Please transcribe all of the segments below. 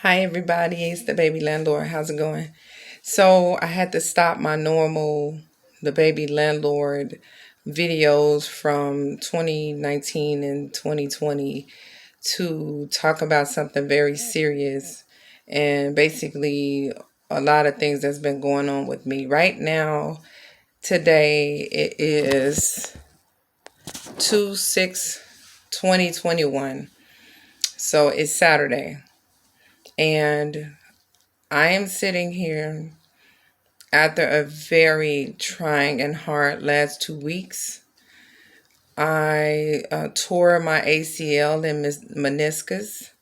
Hi everybody, it's the baby landlord. How's it going? So I had to stop my normal the baby landlord videos from 2019 and 2020 to talk about something very serious and basically a lot of things that's been going on with me. Right now, today it is 2/6/2021. So it's Saturday and I am sitting here after a very trying and hard last 2 weeks. I tore my ACL and meniscus.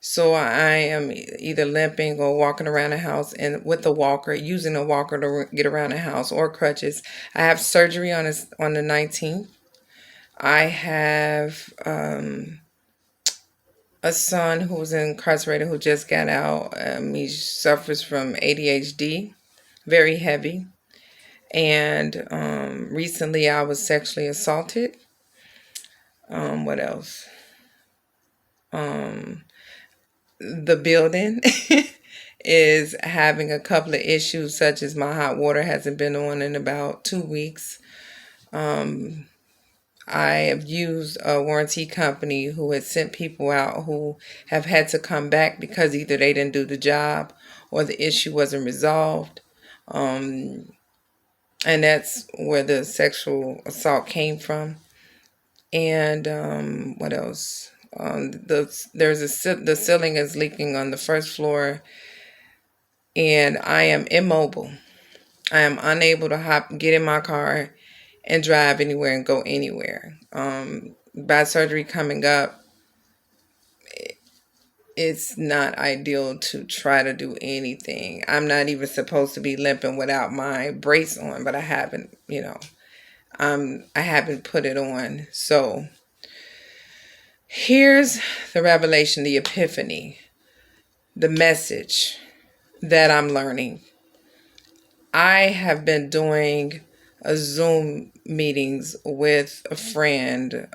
So I am either limping or walking around the house and with a walker, using a walker to get around the house or crutches. I have surgery on the 19th. I have a son who was incarcerated who just got out. He suffers from ADHD, very heavy. And recently I was sexually assaulted. What else? Um, the building is having a couple of issues, such as my hot water hasn't been on in about 2 weeks. Um, I have used a warranty company who had sent people out who have had to come back because either they didn't do the job or the issue wasn't resolved. Um, and that's where the sexual assault came from. And what else? The ceiling is leaking on the first floor, and I am immobile. I am unable to get in my car, and drive anywhere and go anywhere. By surgery coming up, it's not ideal to try to do anything. I'm not even supposed to be limping without my brace on, but I haven't. I haven't put it on. So here's the revelation, the epiphany, the message that I'm learning. I have been doing a Zoom meetings with a friend.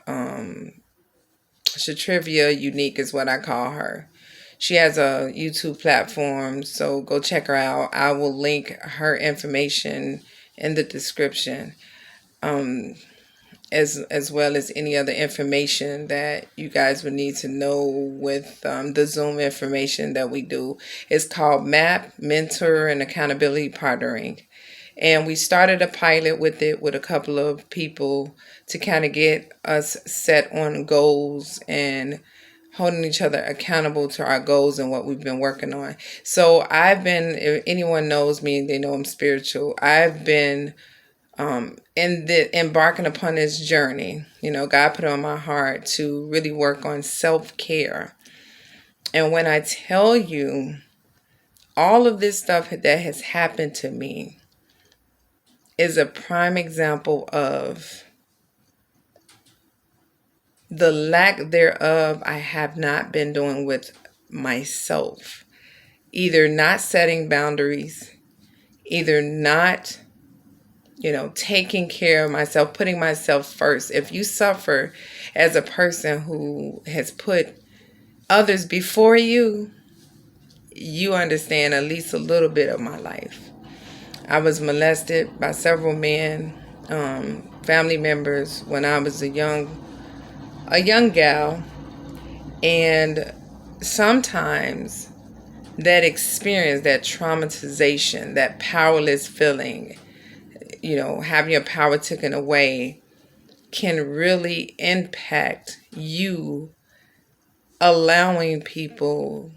Shatrivia Unique is what I call her. She has a YouTube platform, so go check her out. I will link her information in the description. As well as any other information that you guys would need to know with the Zoom information that we do. It's called MAP, Mentor and Accountability Partnering. And we started a pilot with it with a couple of people to kind of get us set on goals and holding each other accountable to our goals and what we've been working on. So if anyone knows me, they know I'm spiritual. I've been embarking upon this journey. God put it on my heart to really work on self-care. And when I tell you all of this stuff that has happened to me is a prime example of the lack thereof I have not been doing with myself. Either not setting boundaries, either not taking care of myself, putting myself first. If you suffer as a person who has put others before you, you understand at least a little bit of my life. I was molested by several men, family members, when I was a young gal, and sometimes that experience, that traumatization, that powerless feeling, having your power taken away, can really impact you, allowing people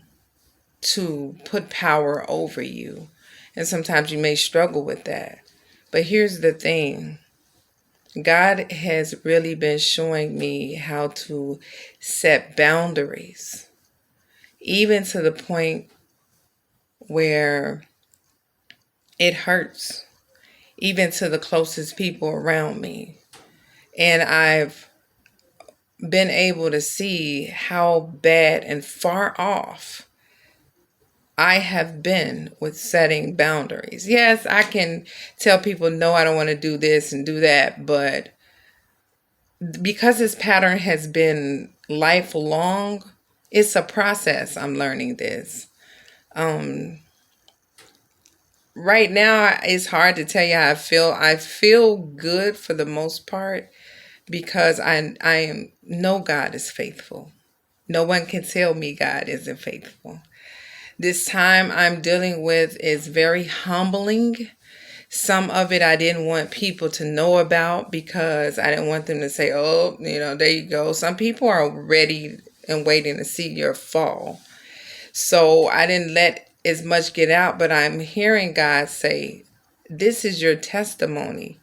to put power over you. And sometimes you may struggle with that. But here's the thing. God has really been showing me how to set boundaries, even to the point where it hurts, even to the closest people around me. And I've been able to see how bad and far off I have been with setting boundaries. Yes, I can tell people, no, I don't want to do this and do that. But because this pattern has been lifelong, it's a process. I'm learning this. Um, right now, it's hard to tell you how I feel. I feel good for the most part because I know God is faithful. No one can tell me God isn't faithful. This time I'm dealing with is very humbling. Some of it I didn't want people to know about because I didn't want them to say, oh, there you go. Some people are ready and waiting to see your fall. So I didn't let as much get out, but I'm hearing God say, this is your testimony.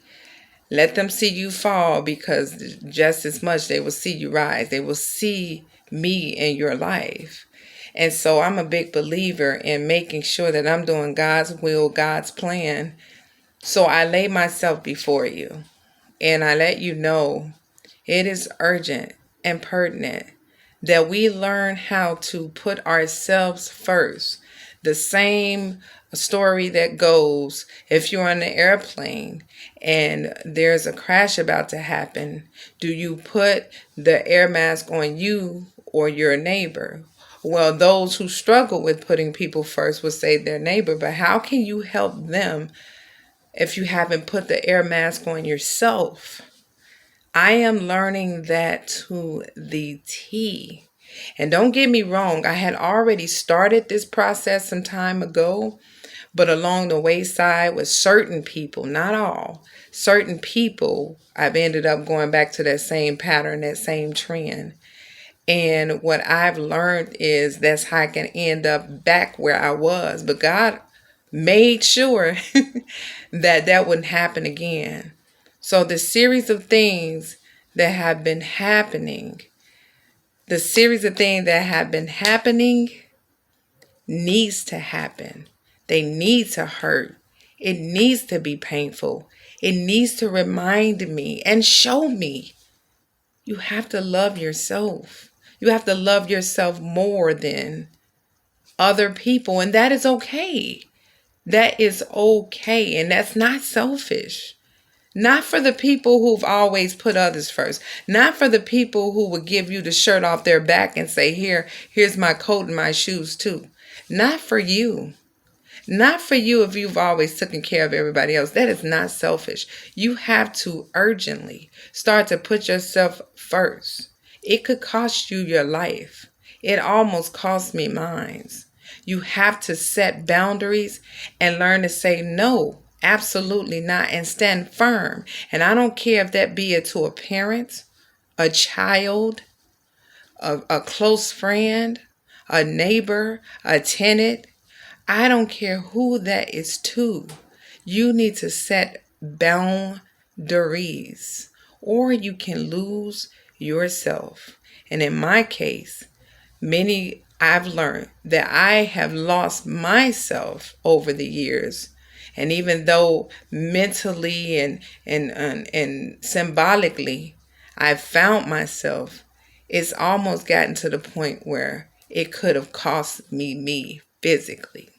Let them see you fall because just as much they will see you rise. They will see me in your life. And so I'm a big believer in making sure that I'm doing God's will, God's plan. So I lay myself before you and I let you know it is urgent and pertinent that we learn how to put ourselves first. The same story that goes if you're on an airplane and there's a crash about to happen, do you put the air mask on you or your neighbor? Well, those who struggle with putting people first will say their neighbor, but how can you help them if you haven't put the air mask on yourself? I am learning that to the T. And don't get me wrong, I had already started this process some time ago, but along the wayside with certain people, not all, certain people, I've ended up going back to that same pattern, that same trend. And what I've learned is that's how I can end up back where I was. But God made sure that that wouldn't happen again. So the series of things that have been happening, the series of things that have been happening needs to happen. They need to hurt. It needs to be painful. It needs to remind me and show me you have to love yourself. You have to love yourself more than other people, and that is okay. That is okay, and that's not selfish. Not for the people who've always put others first. Not for the people who would give you the shirt off their back and say, here's my coat and my shoes too. Not for you. Not for you if you've always taken care of everybody else. That is not selfish. You have to urgently start to put yourself first. It could cost you your life. It almost cost me mine. You have to set boundaries and learn to say no, absolutely not, and stand firm. And I don't care if that be it to a parent, a child, a close friend, a neighbor, a tenant. I don't care who that is to. You need to set boundaries or you can lose yourself. And in my case, I've learned that I have lost myself over the years. And even though mentally and symbolically I've found myself, it's almost gotten to the point where it could have cost me physically.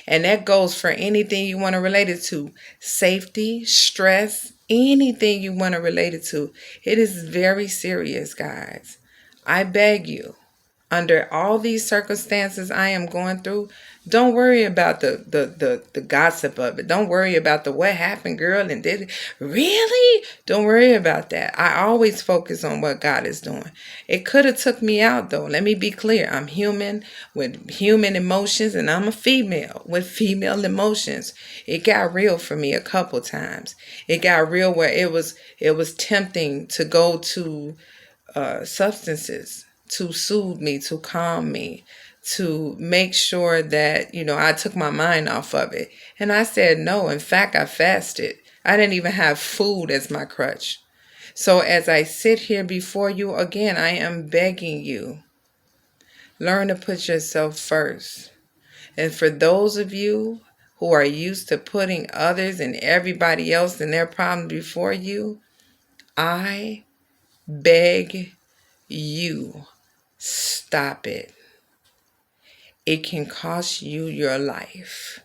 And that goes for anything you want to relate it to. Safety, stress, anything you want to relate it to. It is very serious, guys. I beg you, under all these circumstances I am going through, don't worry about the gossip of it. Don't worry about the what happened, girl, and did it. Really? Don't worry about that. I always focus on what God is doing. It could have took me out, though. Let me be clear. I'm human with human emotions, and I'm a female with female emotions. It got real for me a couple times. It got real where it was tempting to go to substances to soothe me, to calm me, to make sure that, I took my mind off of it. And I said no. In fact, I fasted. I didn't even have food as my crutch. So as I sit here before you again, I am begging you, learn to put yourself first. And for those of you who are used to putting others and everybody else and their problems before you, I beg you, stop it. It can cost you your life.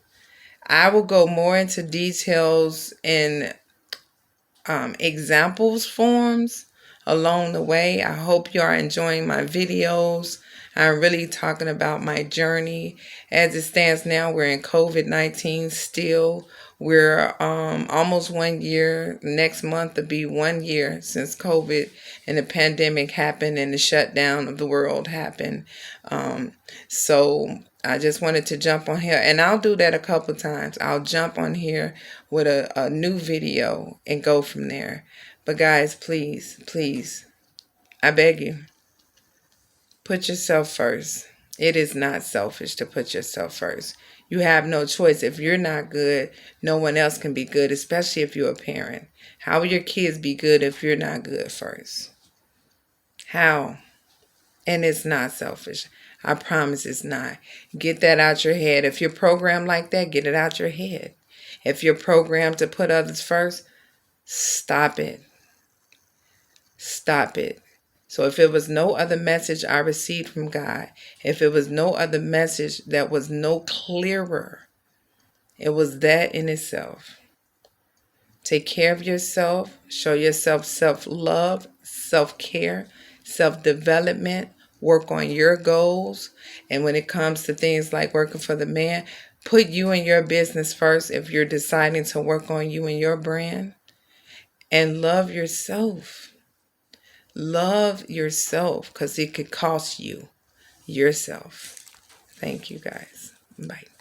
I will go more into details in examples forms along the way. I hope you are enjoying my videos. I'm really talking about my journey. As it stands now, we're in COVID-19 still. We're almost 1 year. Next month will be 1 year since COVID and the pandemic happened and the shutdown of the world happened. So I just wanted to jump on here, and I'll do that a couple times. I'll jump on here with a new video and go from there. But guys, please, please, I beg you, put yourself first. It is not selfish to put yourself first. You have no choice. If you're not good, no one else can be good, especially if you're a parent. How will your kids be good if you're not good first? How? And it's not selfish. I promise it's not. Get that out your head. If you're programmed like that, get it out your head. If you're programmed to put others first, stop it. Stop it. So if it was no other message I received from God, if it was no other message that was no clearer, it was that in itself. Take care of yourself. Show yourself self-love, self-care, self-development. Work on your goals. And when it comes to things like working for the man, put you and your business first if you're deciding to work on you and your brand. And love yourself. Love yourself because it could cost you yourself. Thank you guys. Bye.